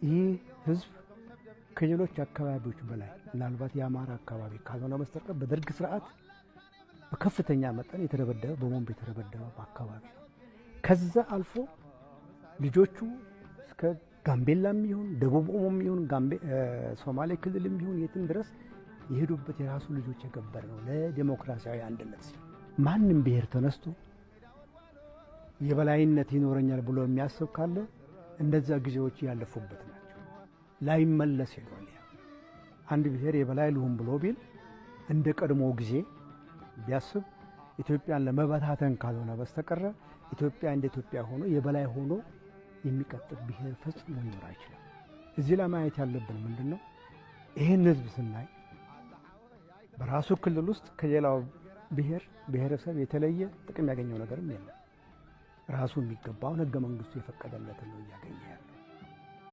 ይህ ህዝብ ከሌሎች አካባቢዎች በላይ ምናልባት የአማራ አካባቢ ካልሆነ በስተቀር በደርግ ስርዓት በከፍተኛ መጠን የተደበደበ በቦምብ የተደበደበ አካባቢ ነው። ከዛ አልፎ ልጆቹ እስከ ጋምቤላም ይሁን ደቡብ ኦሞም ይሁን ሶማሌ ክልልም ይሁን የትም ድረስ የሄዱበት የራሱ ልጆች የገበር ነው ለዲሞክራሲያዊ አንድነት ሲል። ማንም ብሔር ተነስቶ የበላይነት ይኖረኛል ብሎ የሚያስብ ካለ እንደዛ ጊዜዎች ያለፉበት ናቸው። ላይመለስ ሄዷል። አንድ ብሔር የበላይ ልሁን ብሎ ቢል እንደ ቀድሞ ጊዜ ቢያስብ ኢትዮጵያን ለመበታተን ካልሆነ በስተቀር ኢትዮጵያ እንደ ኢትዮጵያ ሆኖ የበላይ ሆኖ የሚቀጥል ብሔር ፈጽሞ ሊኖር አይችልም። እዚህ ላይ ማየት ያለብን ምንድነው? ይሄን ህዝብ ስናይ በራሱ ክልል ውስጥ ከሌላው ብሔረሰብ የተለየ ጥቅም ያገኘው ነገርም የለም። ራሱ የሚገባውን ህገ መንግስቱ የፈቀደለትን ነው እያገኘ ያለው።